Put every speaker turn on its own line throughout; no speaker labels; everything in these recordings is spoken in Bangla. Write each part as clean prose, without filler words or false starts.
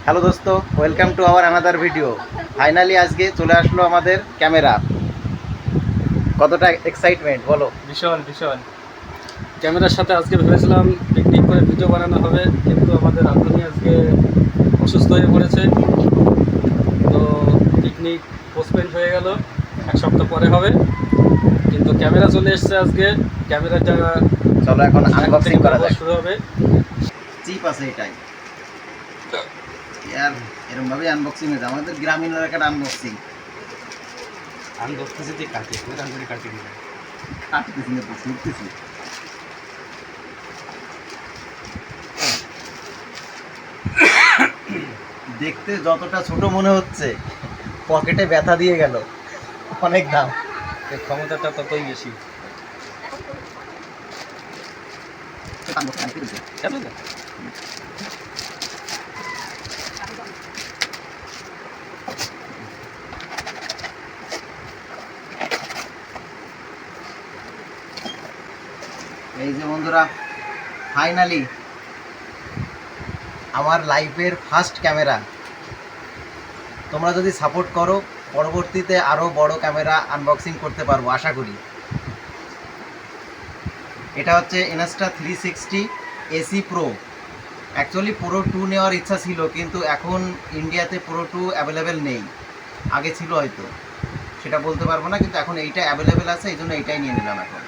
হ্যালো দোস্ত, welcome to our another video. Finally আজকে চলে আসলো আমাদের ক্যামেরা। কতটা এক্সাইটমেন্ট বলো।
ভীষণ ভীষণ ক্যামেরার সাথে আজকে ভেবেছিলাম পিকনিক করে ভিডিও বানানো হবে, কিন্তু আমাদের রাঁধুনি আজকে অসুস্থ হয়ে পড়েছে। তো পিকনিক পোস্টপেন্ড হয়ে গেল, 1 সপ্তাহ পরে হবে। কিন্তু ক্যামেরা চলে এসছে আজকে। ক্যামেরাটা
চলো এখন
এখন থেকে
আনবক্সিং করা যাক।
শুরু হবে।
চিপ আছে এটাই, আর এরকম ভাবে আনবক্সিং হয়েছে আমাদের গ্রামীণ এলাকার আনবক্সিং।
আমি ধরতেছি যে কাটি রাঁধুনি কাটি দিবে।
কাটতেছি না তো, ছুটতেছি। দেখতে যতটা ছোট মনে হচ্ছে, পকেটে ব্যথা দিয়ে গেল, অনেক দাম।
এর ক্ষমতাটা ততই বেশি।
এই যে বন্ধুরা, ফাইনালি আমার লাইফের ফার্স্ট ক্যামেরা। তোমরা যদি সাপোর্ট করো, পরবর্তীতে আরও বড় ক্যামেরা আনবক্সিং করতে পারবো আশা করি। এটা হচ্ছে Insta360 AC Pro। Actually Pro 2 নেওয়ার ইচ্ছা ছিল, কিন্তু এখন ইন্ডিয়াতে Pro 2 অ্যাভেলেবেল নেই। আগে ছিল হয়তো, সেটা বলতে পারবো না, কিন্তু এখন এইটা অ্যাভেলেবেল আছে, এই জন্য এইটাই নিয়ে নিলাম এখন।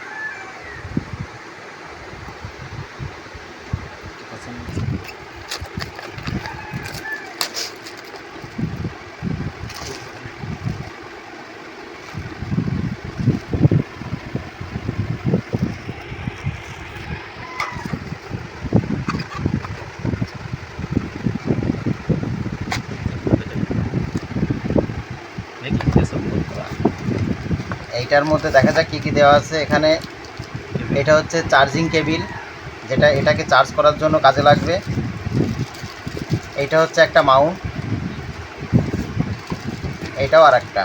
এইটার মধ্যে দেখা যাক কী কী দেওয়া আছে এখানে। এটা হচ্ছে চার্জিং কেবিল, যেটা এটাকে চার্জ করার জন্য কাজে লাগবে। এইটা হচ্ছে একটা মাউন্ট, এইটাও আর একটা,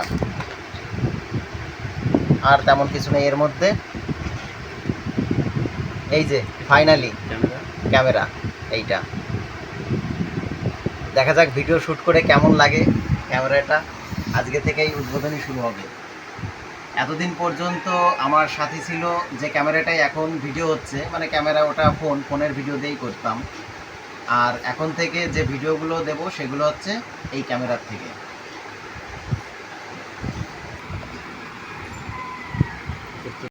আর তেমন কিছু নেই এর মধ্যে। এই যে ফাইনালি ক্যামেরা এইটা। দেখা যাক ভিডিও শ্যুট করে কেমন লাগে ক্যামেরাটা। আজকে থেকেই উদ্বোধনী শুরু হবে। এতদিন পর্যন্ত আমার সাথী ছিল যে ক্যামেরাটাই এখন ভিডিও হচ্ছে, মানে ক্যামেরা ওটা ফোনের ভিডিও দিয়েই করতাম। আর এখন থেকে যে ভিডিওগুলো দেব সেগুলো হচ্ছে এই ক্যামেরার থেকে।